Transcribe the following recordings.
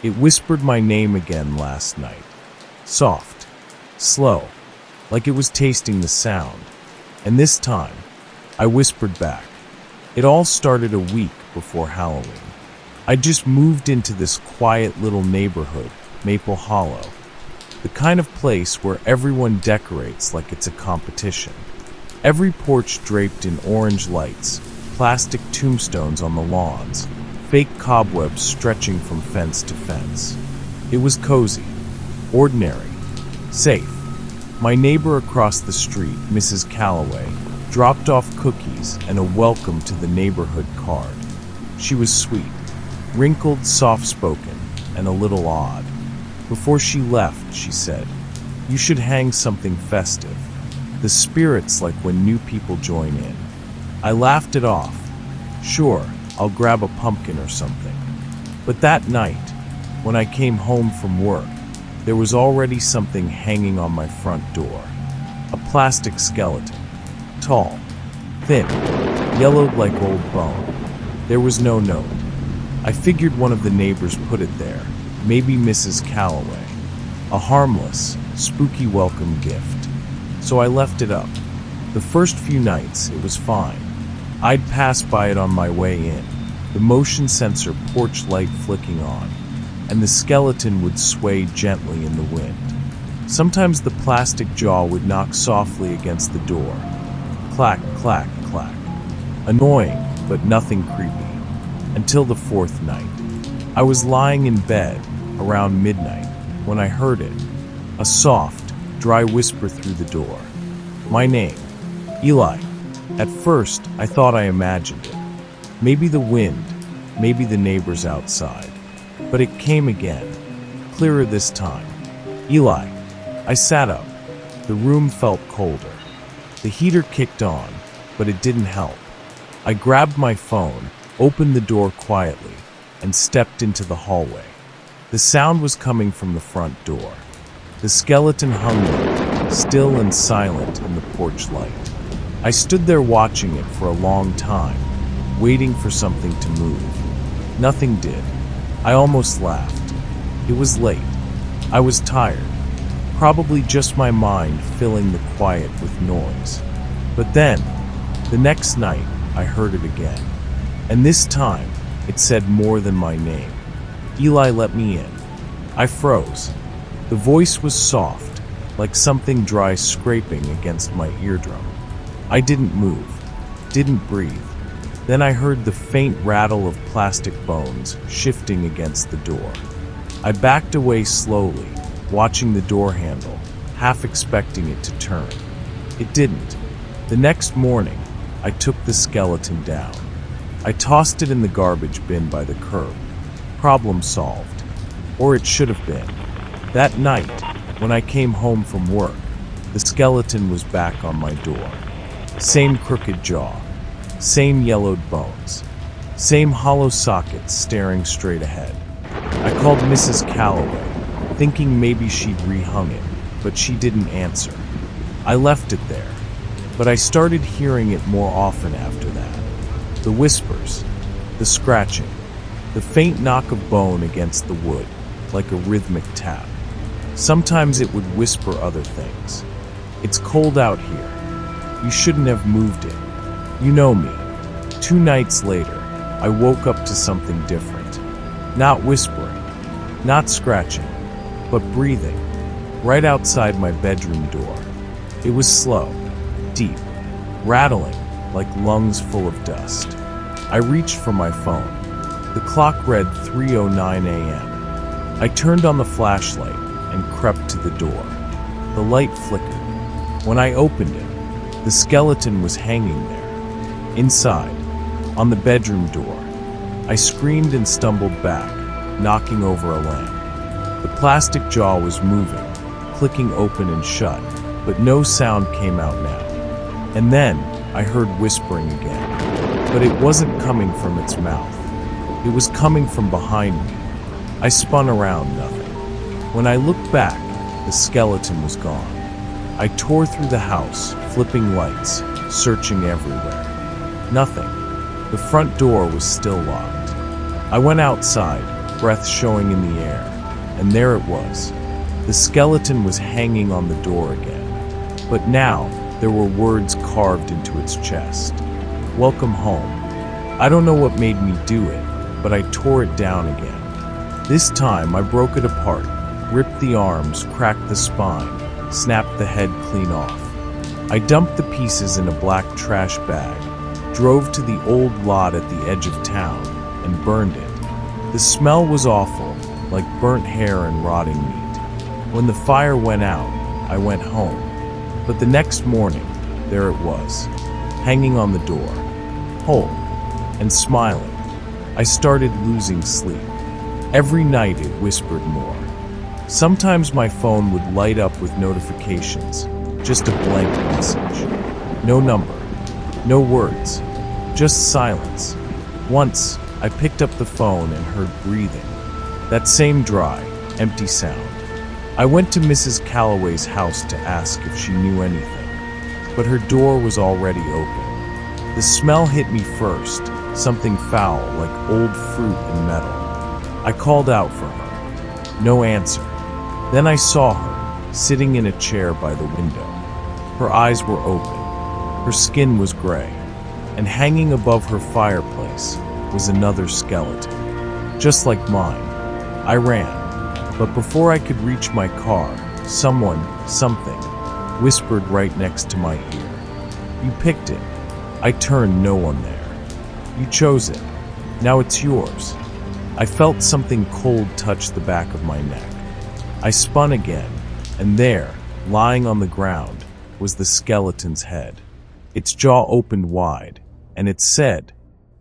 It whispered my name again last night. Soft, slow, like it was tasting the sound. And this time, I whispered back. It all started a week before Halloween. I just moved into this quiet little neighborhood, Maple Hollow. The kind of place where everyone decorates like it's a competition. Every porch draped in orange lights, plastic tombstones on the lawns, fake cobwebs stretching from fence to fence. It was cozy, ordinary, safe. My neighbor across the street, Mrs. Calloway, dropped off cookies and a welcome to the neighborhood card. She was sweet, wrinkled, soft-spoken, and a little odd. Before she left, she said, "You should hang something festive. The spirit's like when new people join in." I laughed it off. Sure, I'll grab a pumpkin or something. But that night, when I came home from work, there was already something hanging on my front door. A plastic skeleton. Tall, thin, yellowed like old bone. There was no note. I figured one of the neighbors put it there, maybe Mrs. Calloway. A harmless, spooky welcome gift. So I left it up. The first few nights, it was fine. I'd pass by it on my way in, the motion sensor porch light flicking on, and the skeleton would sway gently in the wind. Sometimes the plastic jaw would knock softly against the door. Clack, clack, clack. Annoying, but nothing creepy. Until the fourth night. I was lying in bed around midnight when I heard it. A soft, dry whisper through the door. My name, Eli. At first, I thought I imagined it. Maybe the wind, maybe the neighbors outside. But it came again, clearer this time. Eli. I sat up. The room felt colder. The heater kicked on, but it didn't help. I grabbed my phone, opened the door quietly, and stepped into the hallway. The sound was coming from the front door. The skeleton hung there, still and silent in the porch light. I stood there watching it for a long time, waiting for something to move. Nothing did. I almost laughed. It was late. I was tired. Probably just my mind filling the quiet with noise. But then, the next night, I heard it again. And this time, it said more than my name. Eli, let me in. I froze. The voice was soft, like something dry scraping against my eardrum. I didn't move, didn't breathe. Then I heard the faint rattle of plastic bones shifting against the door. I backed away slowly, watching the door handle, half expecting it to turn. It didn't. The next morning, I took the skeleton down. I tossed it in the garbage bin by the curb. Problem solved. Or it should have been. That night, when I came home from work, the skeleton was back on my door. Same crooked jaw, same yellowed bones, same hollow sockets staring straight ahead. I called Mrs. Calloway, thinking maybe she'd rehung it, but she didn't answer. I left it there, but I started hearing it more often after that. The whispers, the scratching, the faint knock of bone against the wood, like a rhythmic tap. Sometimes it would whisper other things. It's cold out here. You shouldn't have moved it. You know me. 2 nights later, I woke up to something different. Not whispering, not scratching, but breathing, right outside my bedroom door. It was slow, deep, rattling, like lungs full of dust. I reached for my phone. The clock read 3:09 a.m. I turned on the flashlight and crept to the door. The light flickered. When I opened it, the skeleton was hanging there. Inside, on the bedroom door, I screamed and stumbled back, knocking over a lamp. The plastic jaw was moving, clicking open and shut, but no sound came out now. And then I heard whispering again, but it wasn't coming from its mouth. It was coming from behind me. I spun around, nothing. When I looked back, the skeleton was gone. I tore through the house, flipping lights, searching everywhere. Nothing. The front door was still locked. I went outside, breath showing in the air, and there it was. The skeleton was hanging on the door again, but now there were words carved into its chest. "Welcome home." I don't know what made me do it, but I tore it down again. This time I broke it apart, ripped the arms, cracked the spine, snapped the head clean off. I dumped the pieces in a black trash bag, drove to the old lot at the edge of town, and burned it. The smell was awful, like burnt hair and rotting meat. When the fire went out, I went home. But the next morning, there it was, hanging on the door, whole and smiling. I started losing sleep. Every night it whispered more. Sometimes my phone would light up with notifications, just a blank message. No number, no words, just silence. Once, I picked up the phone and heard breathing. That same dry, empty sound. I went to Mrs. Calloway's house to ask if she knew anything, but her door was already open. The smell hit me first, something foul like old fruit and metal. I called out for her. No answer. Then I saw her, sitting in a chair by the window. Her eyes were open. Her skin was gray, and hanging above her fireplace was another skeleton, just like mine. I ran. But before I could reach my car, something, whispered right next to my ear. "You picked it." I turned, no one there. "You chose it. Now it's yours." I felt something cold touch the back of my neck. I spun again, and there, lying on the ground, was the skeleton's head. Its jaw opened wide, and it said,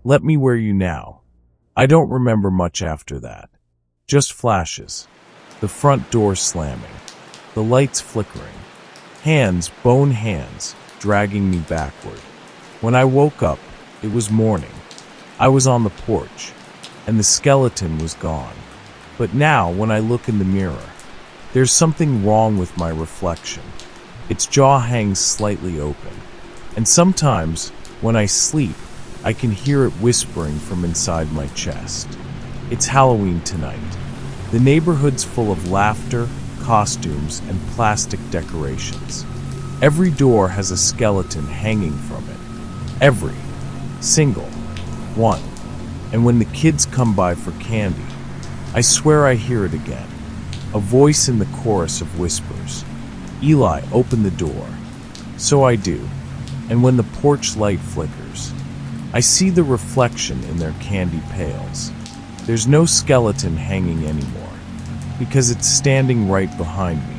"Let me wear you now." I don't remember much after that. Just flashes. The front door slamming, the lights flickering, hands, bone hands, dragging me backward. When I woke up, it was morning. I was on the porch, and the skeleton was gone. But now, when I look in the mirror, there's something wrong with my reflection. Its jaw hangs slightly open, and sometimes, when I sleep, I can hear it whispering from inside my chest. It's Halloween tonight. The neighborhood's full of laughter, costumes, and plastic decorations. Every door has a skeleton hanging from it. Every single one. And when the kids come by for candy, I swear I hear it again. A voice in the chorus of whispers. "Eli, open the door." So I do. And when the porch light flickers, I see the reflection in their candy pails. There's no skeleton hanging anymore, because it's standing right behind me.